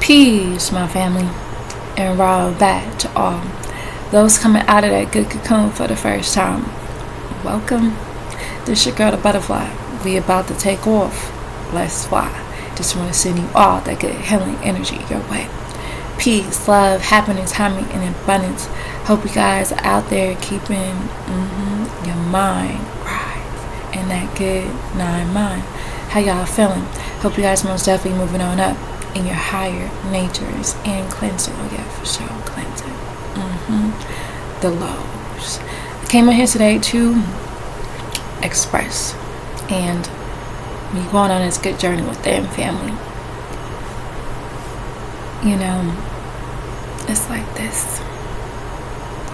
Peace, my family, and raw back to all those coming out of that good cocoon for the first time. Welcome. This your girl, the butterfly. We about to take off. Let's fly. Just want to send you all that good healing energy your way. Peace, love, happiness, harmony, and abundance. Hope you guys are out there keeping your mind right and that good 9 mind. How y'all feeling? Hope you guys most definitely moving on up in your higher natures and cleansing. Oh yeah, for sure, cleansing. The lows. I came in here today to express and be going on this good journey with them, family. You know, it's like this.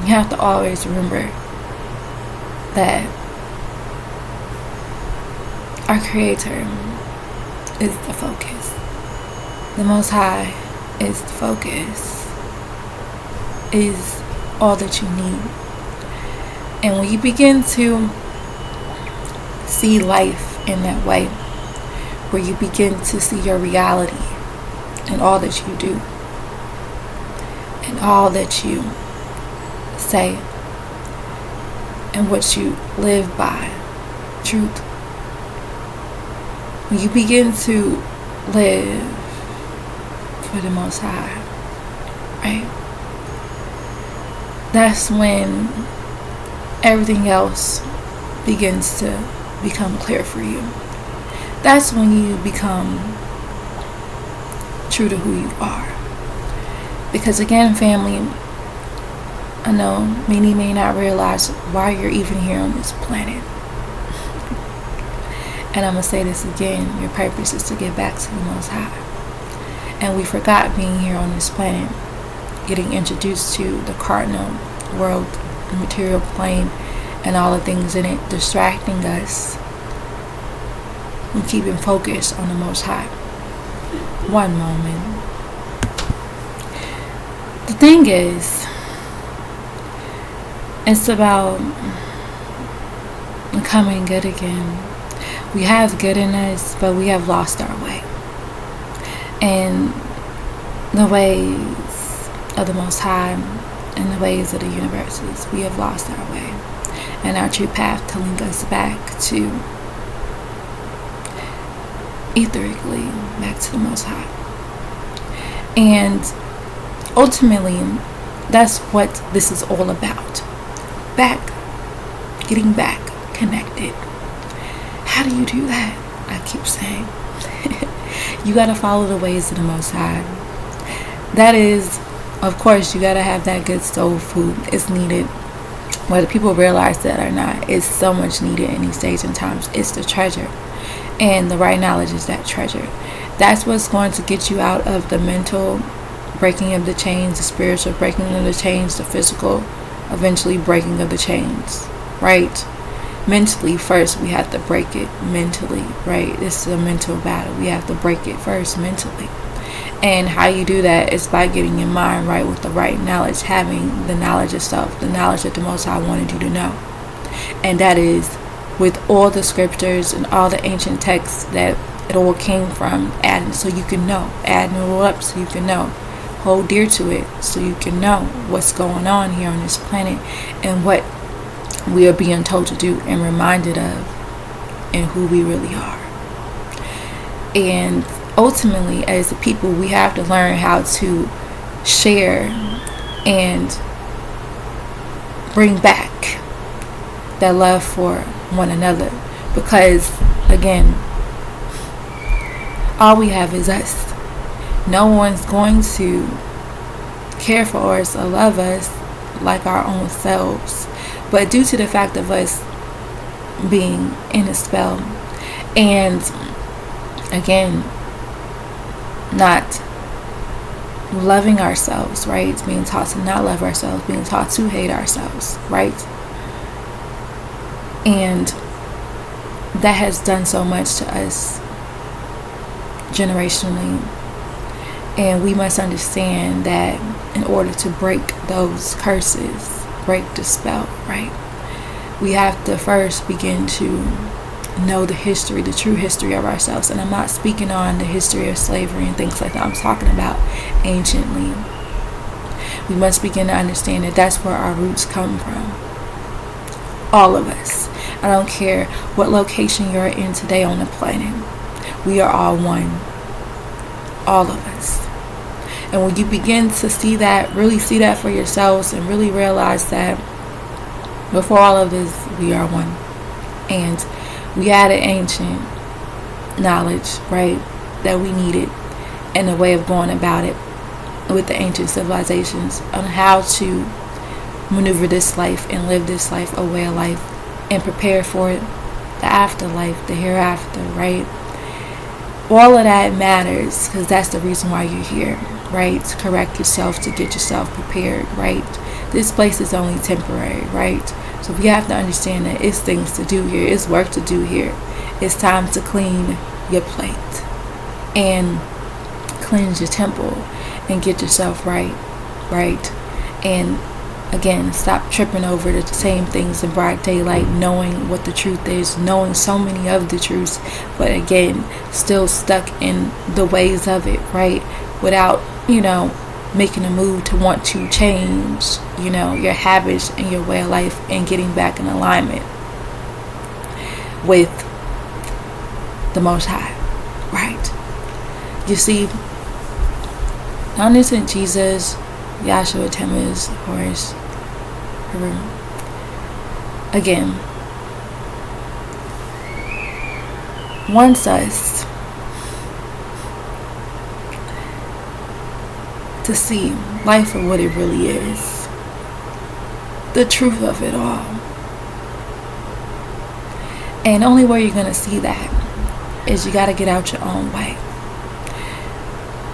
You have to always remember that our Creator is the focus. The Most High is the focus, is all that you need. And when you begin to see life in that way, where you begin to see your reality and all that you do and all that you say and what you live by, truth. When you begin to live for the Most High, right? That's when everything else begins to become clear for you. That's when you become true to who you are. Because again, family, I know many may not realize why you're even here on this planet. And I'm going to say this again, your purpose is to get back to the Most High. And we forgot being here on this planet, getting introduced to the cardinal world, the material plane, and all the things in it, distracting us from keeping focus on the Most High. One moment. The thing is, it's about becoming good again. We have good in us, but we have lost our way. And the ways of the Most High and the ways of the universes, we have lost our way. And our true path to link us back to, etherically, back to the Most High. And ultimately, that's what this is all about. Getting back connected. How do you do that? I keep saying. You got to follow the ways of the Most High. That is, of course, you got to have that good soul food. It's needed. Whether people realize that or not, it's so much needed in these days and times. It's the treasure. And the right knowledge is that treasure. That's what's going to get you out of the mental breaking of the chains, the spiritual breaking of the chains, the physical, eventually breaking of the chains. Right? Mentally first, we have to break it mentally, right? This is a mental battle. We have to break it first mentally. And how you do that is by getting your mind right with the right knowledge, having the knowledge of self, the knowledge that the Most High wanted you to know. And that is with all the scriptures and all the ancient texts that it all came from, adding so you can know, adding it all up so you can know, hold dear to it so you can know what's going on here on this planet and what we are being told to do and reminded of and who we really are. And ultimately, as a people, we have to learn how to share and bring back that love for one another. Because, again, all we have is us. No one's going to care for us or love us like our own selves. But due to the fact of us being in a spell and, again, not loving ourselves, right? Being taught to not love ourselves, being taught to hate ourselves, right? And that has done so much to us generationally. And we must understand that in order to break those curses, break the spell, right? We have to first begin to know the history, the true history of ourselves. And I'm not speaking on the history of slavery and things like that. I'm talking about anciently. We must begin to understand that that's where our roots come from. All of us. I don't care what location you're in today on the planet. We are all one. All of us. And when you begin to see that, really see that for yourselves, and really realize that before all of this, we are one. And we had an ancient knowledge, right, that we needed, and a way of going about it with the ancient civilizations on how to maneuver this life and live this life, a way of life, and prepare for it, the afterlife, the hereafter, right? All of that matters because that's the reason why you're here, right? To correct yourself, to get yourself prepared, right? This place is only temporary, right? So we have to understand that it's things to do here, it's work to do here. It's time to clean your plate and cleanse your temple and get yourself right? And again, stop tripping over the same things in broad daylight, knowing what the truth is, knowing so many of the truths, but again, still stuck in the ways of it, right? Without, making a move to want to change, your habits and your way of life and getting back in alignment with the Most High, right? You see, innocent Jesus, Yahshua, Temmuz, Horus, again, wants us to see life for what it really is, the truth of it all. And the only way you're going to see that is you got to get out your own way.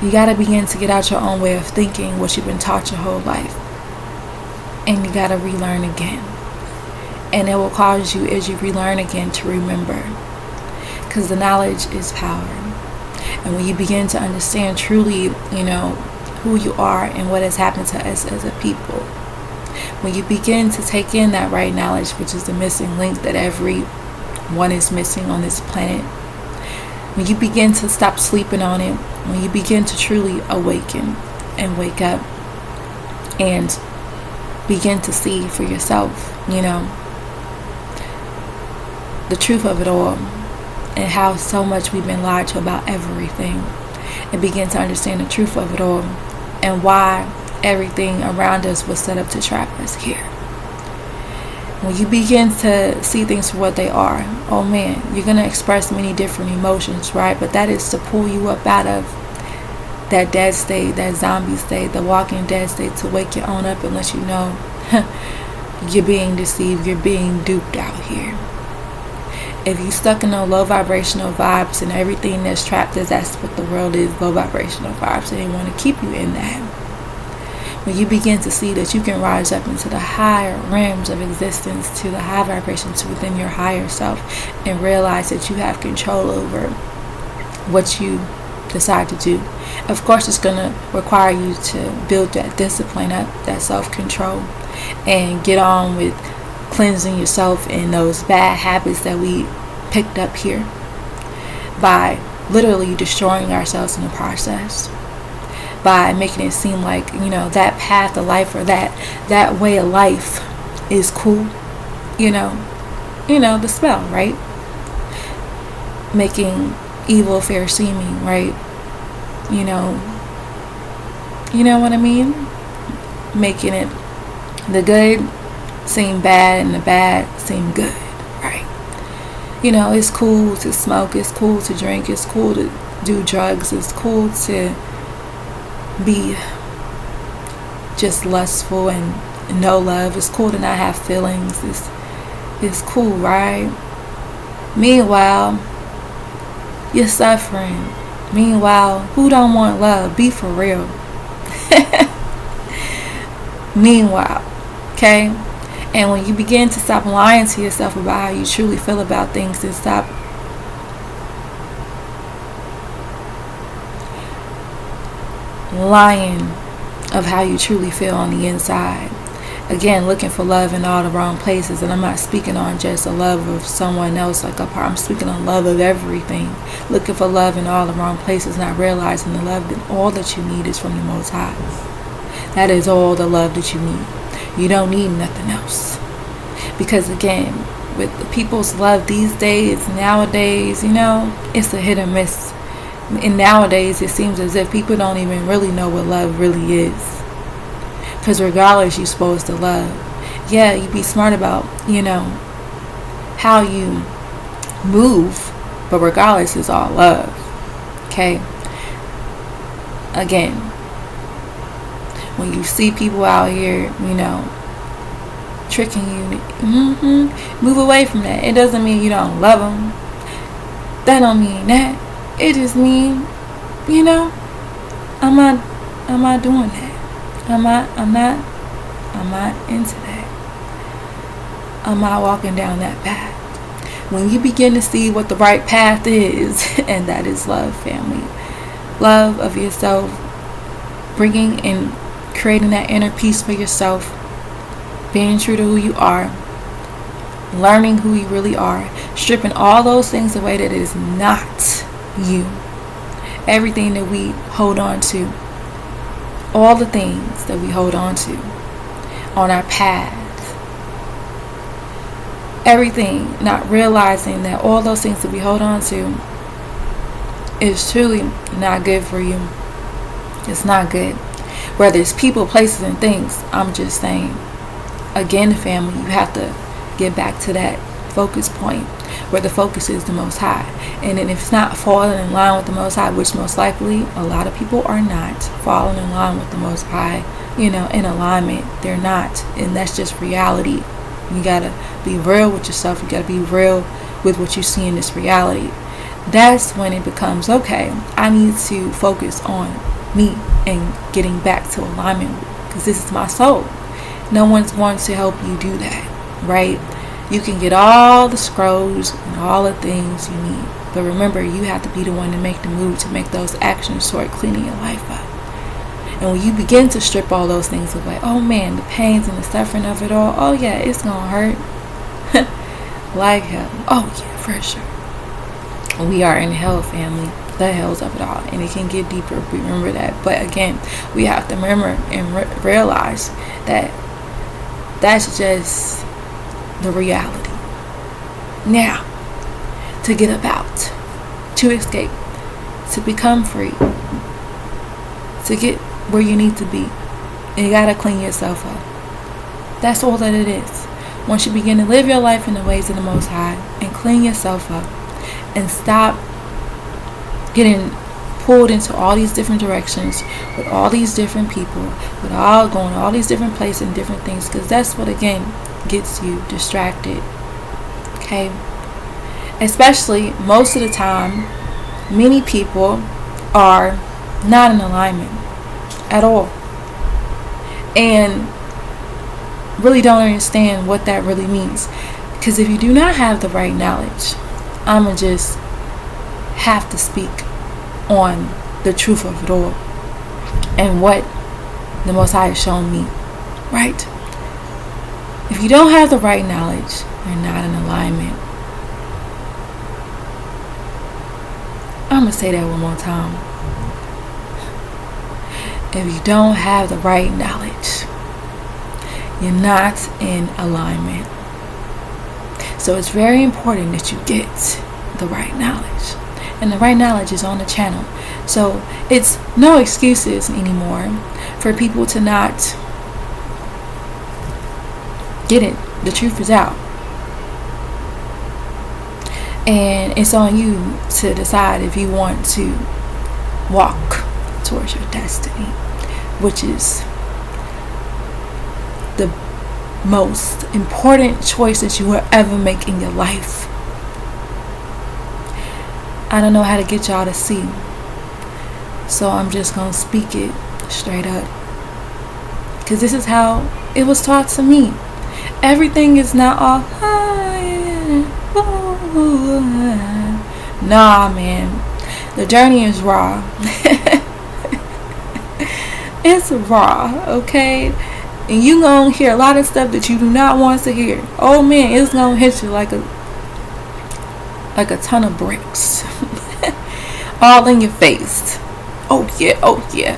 You got to begin to get out your own way of thinking, what you've been taught your whole life. And you got to relearn again. And it will cause you, as you relearn again, to remember. Because the knowledge is power. And when you begin to understand truly, who you are and what has happened to us as a people, when you begin to take in that right knowledge, which is the missing link that everyone is missing on this planet, when you begin to stop sleeping on it, when you begin to truly awaken and wake up and begin to see for yourself, the truth of it all and how so much we've been lied to about everything, and begin to understand the truth of it all and why everything around us was set up to trap us here. When you begin to see things for what they are, oh man, you're going to express many different emotions, right? But that is to pull you up out of that dead state, that zombie state, the walking dead state, to wake your own up and let you know you're being deceived, you're being duped out here. If you're stuck in those low vibrational vibes and everything that's trapped us, that's what the world is, low vibrational vibes, and they want to keep you in that. When you begin to see that you can rise up into the higher realms of existence, to the high vibrations within your higher self, and realize that you have control over what you decide to do. Of course, it's going to require you to build that discipline up, that self-control, and get on with cleansing yourself in those bad habits that we picked up here by literally destroying ourselves in the process, by making it seem like that path of life or that way of life is cool, the spell, right? Making evil fair seeming, right? You know what I mean? Making it the good seem bad and the bad seem good, right? It's cool to smoke, it's cool to drink, it's cool to do drugs, it's cool to be just lustful and no love. It's cool to not have feelings. It's cool, right? Meanwhile, you're suffering. Meanwhile, who don't want love? Be for real. Meanwhile, okay? And when you begin to stop lying to yourself about how you truly feel about things, and stop lying of how you truly feel on the inside, again, looking for love in all the wrong places. And I'm not speaking on just a love of someone else, like a part. I'm speaking on love of everything. Looking for love in all the wrong places, not realizing the love that all that you need is from the Most High. That is all the love that you need. You don't need nothing else. Because again, with the people's love these days, nowadays, it's a hit or miss. And nowadays, it seems as if people don't even really know what love really is. Because regardless, you're supposed to love. Yeah, you be smart about, how you move. But regardless, it's all love. Okay? Again, when you see people out here, tricking you, move away from that. It doesn't mean you don't love them. That don't mean that. It just mean, I'm not doing that. I'm not into that. I'm not walking down that path. When you begin to see what the right path is, and that is love, family. Love of yourself, bringing and creating that inner peace for yourself, being true to who you are, learning who you really are, stripping all those things away that is not you. Everything that we hold on to, all the things that we hold on to on our path, everything, not realizing that all those things that we hold on to is truly not good for you. It's not good. Whether it's people, places, and things, I'm just saying, again, family, you have to get back to that focus point where the focus is the Most High. And then if it's not falling in line with the Most High, which most likely a lot of people are not falling in line with the Most High, in alignment, they're not. And that's just reality. You gotta be real with yourself. You gotta be real with what you see in this reality. That's when it becomes, okay, I need to focus on me and getting back to alignment, because this is my soul. No one's going to help you do that, right? You can get all the scrolls and all the things you need, but remember, you have to be the one to make the move, to make those actions toward cleaning your life up. And when you begin to strip all those things away, oh man, the pains and the suffering of it all, oh yeah, it's gonna hurt like hell. Oh yeah, for sure. We are in hell, family. The hells of it all, and it can get deeper. Remember that. But again, we have to remember and realize that that's just the reality. Now, to get about, to escape, to become free, to get where you need to be, you gotta clean yourself up. That's all that it is. Once you begin to live your life in the ways of the Most High and clean yourself up and stop getting pulled into all these different directions with all these different people, with all going all these different places and different things, because that's what again gets you distracted. Okay, especially most of the time, many people are not in alignment at all and really don't understand what that really means. Because if you do not have the right knowledge, I'ma just have to speak on the truth of it all and what the Most High has shown me, right? If you don't have the right knowledge, you're not in alignment. I'm gonna say that one more time. If you don't have the right knowledge, you're not in alignment. So it's very important that you get the right knowledge. And the right knowledge is on the channel. So it's no excuses anymore for people to not get it. The truth is out. And it's on you to decide if you want to walk towards your destiny, which is the most important choice that you will ever make in your life. I don't know how to get y'all to see, so I'm just gonna speak it straight up, because this is how it was taught to me. Everything is not all nah, man, the journey is raw. It's raw, okay? And you gonna hear a lot of stuff that you do not want to hear. Oh man, it's gonna hit you like a ton of bricks. All in your face. Oh yeah.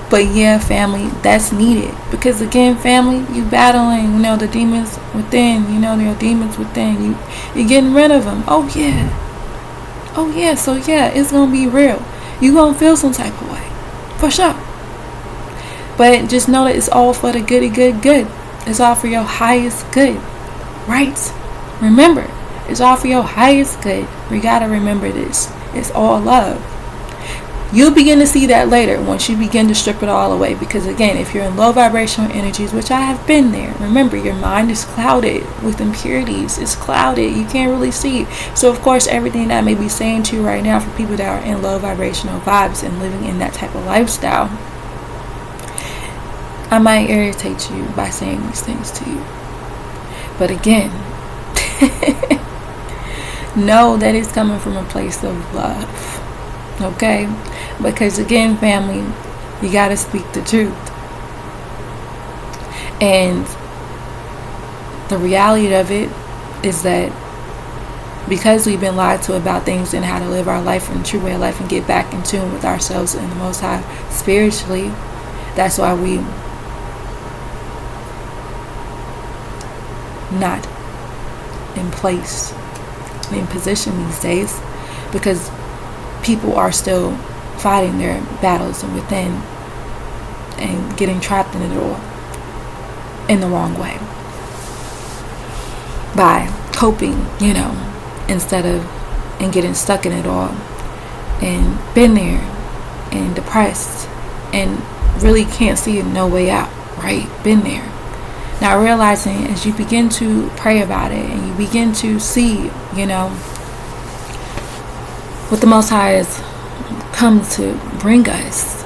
But yeah, family, that's needed. Because again, family, you battling, the demons within, there are demons within. You're getting rid of them. Oh yeah. So yeah, it's gonna be real. You gonna feel some type of way. For sure. But just know that it's all for the good. It's all for your highest good. Right? Remember, it's all for your highest good. We gotta remember this. It's all love. You'll begin to see that later once you begin to strip it all away. Because again, if you're in low vibrational energies, which I have been there, remember your mind is clouded with impurities. It's clouded. You can't really see. So of course, everything that I may be saying to you right now for people that are in low vibrational vibes and living in that type of lifestyle, I might irritate you by saying these things to you. But again, know that it's coming from a place of love. Okay? Because again, family, you got to speak the truth. And the reality of it is that because we've been lied to about things and how to live our life in a true way of life and get back in tune with ourselves and the Most High spiritually, that's why we not in place, in position these days, because people are still fighting their battles within and getting trapped in it all in the wrong way by coping, instead of and getting stuck in it all and been there and depressed and really can't see no way out, right? Been there. Now realizing as you begin to pray about it and you begin to see, what the Most High has come to bring us,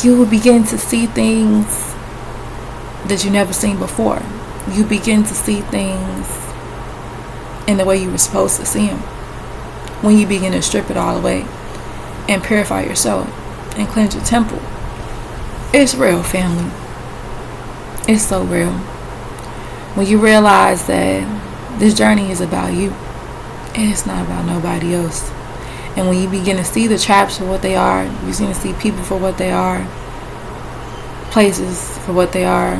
you will begin to see things that you never seen before. You begin to see things in the way you were supposed to see them when you begin to strip it all away and purify your soul and cleanse your temple. It's real, family. It's so real. When you realize that this journey is about you and it's not about nobody else. And when you begin to see the traps for what they are, you begin to see people for what they are, places for what they are,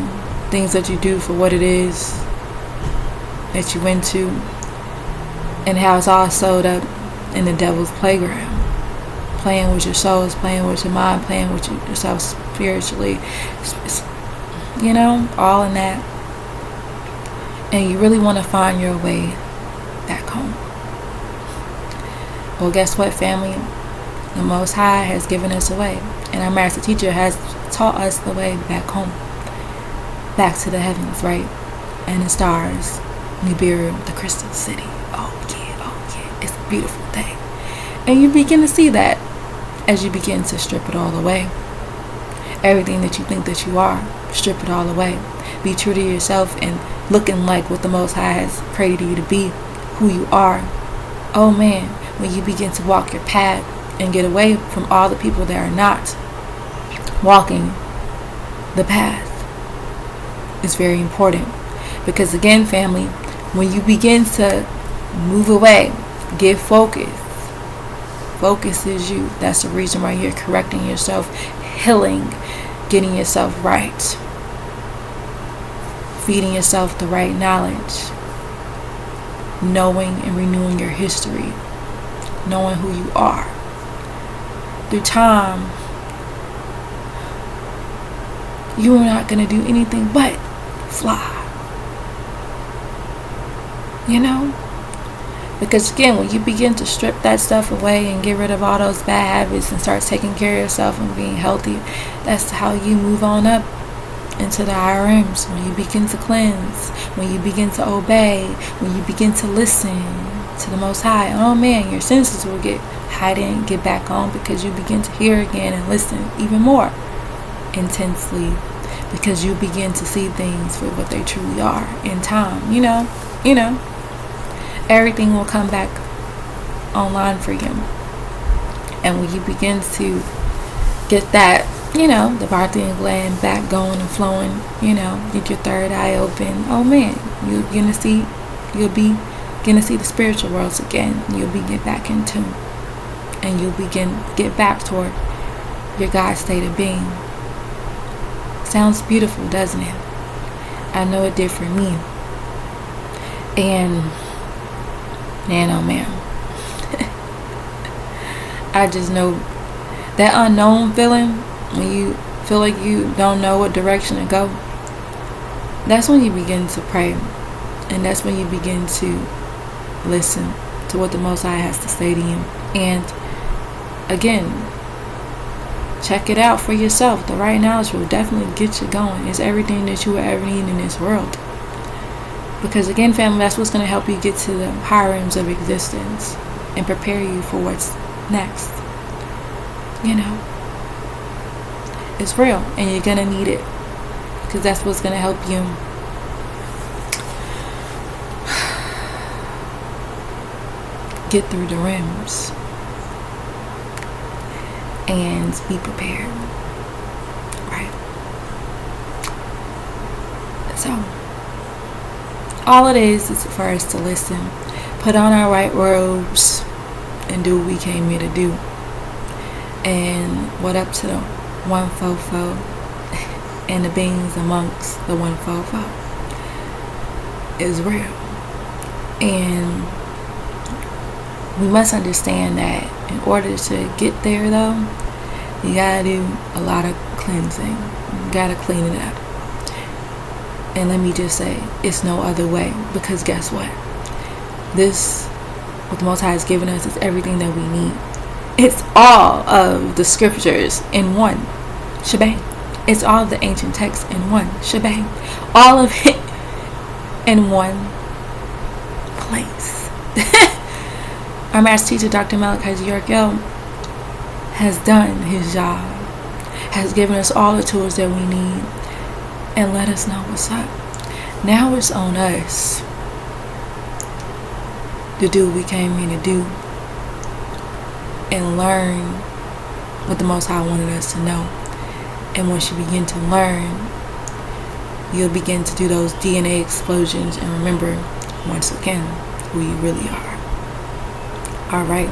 things that you do for what it is that you went to, and how it's all sewed up in the devil's playground. Playing with your souls, playing with your mind, playing with yourself spiritually, all in that. And you really want to find your way back home. Well, guess what, family? The Most High has given us a way. And our Master Teacher has taught us the way back home. Back to the heavens, right? And the stars. Nibiru, the crystal city. Oh yeah. It's a beautiful thing. And you begin to see that as you begin to strip it all away. Everything that you think that you are, strip it all away. Be true to yourself and looking like what the Most High has created you to be, who you are. Oh man, when you begin to walk your path and get away from all the people that are not walking the path, is very important. Because again, family, when you begin to move away, get focused. Focus is you. That's the reason why you're correcting yourself, healing, getting yourself right, feeding yourself the right knowledge, knowing and renewing your history, knowing who you are. Through time, you are not going to do anything but fly. Because again, when you begin to strip that stuff away and get rid of all those bad habits and start taking care of yourself and being healthy, that's how you move on up into the higher realms. When you begin to cleanse, when you begin to obey, when you begin to listen to the Most High, oh man, your senses will get heightened, get back on, because you begin to hear again and listen even more intensely, because you begin to see things for what they truly are in time. Everything will come back online for you. And when you begin to get that the parthian gland back going and flowing, get your third eye open. Oh man, you'll be gonna see the spiritual worlds again. You'll be get back in tune, and you'll get back toward your God state of being. Sounds beautiful, doesn't it? I know it did for me. And man, oh man, I just know that unknown feeling when you feel like you don't know what direction to go. That's when you begin to pray, and that's when you begin to listen to what the Most High has to say to you. And again, check it out for yourself. The right knowledge will definitely get you going. It's everything that you will ever need in this world. Because again, family, that's what's going to help you get to the higher realms of existence and prepare you for what's next. It's real, and you're going to need it, because that's what's going to help you get through the rims and be prepared. Right? So all it is for us to listen, put on our white robes, and do what we came here to do. And what up to the 144 and the beings amongst the 144 is real. And we must understand that in order to get there, though, you gotta do a lot of cleansing. You gotta clean it up. And let me just say, it's no other way. Because guess what? What the Most High has given us, is everything that we need. It's all of the scriptures in one shebang. It's all of the ancient texts in one shebang. All of it in one place. Our master teacher, Dr. Malachi has done his job, has given us all the tools that we need, and let us know what's up. Now it's on us to do what we came here to do and learn what the Most High wanted us to know. And once you begin to learn, you'll begin to do those DNA explosions and remember once again who you really are. Alright.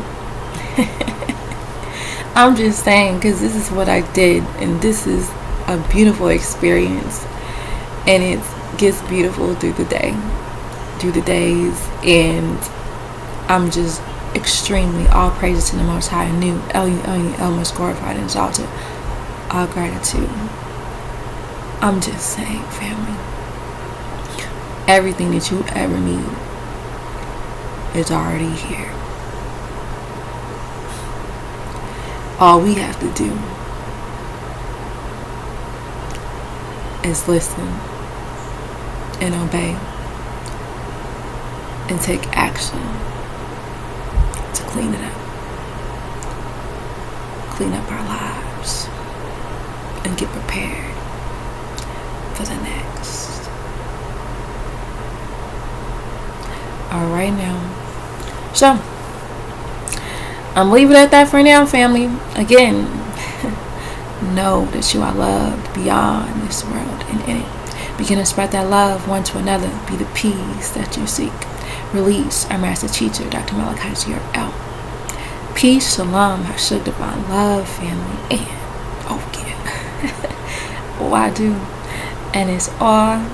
I'm just saying, because this is what I did, and this is a beautiful experience, and it gets beautiful through the days, and I'm just extremely all praises to the Most High, new El most glorified and exalted, all gratitude. I'm just saying, family, everything that you ever need is already here. All we have to do is listen and obey and take action to clean it up. Clean up our lives and get prepared for the next. Alright now. So, I'm leaving it at that for now, family. Again, know that you are loved beyond this world and in it. Begin to spread that love one to another. Be the peace that you seek. Release our master teacher, Dr. Malachi L. Peace, shalom, hashuk, divine love, family, and oh yeah. Oh, I do. And it's all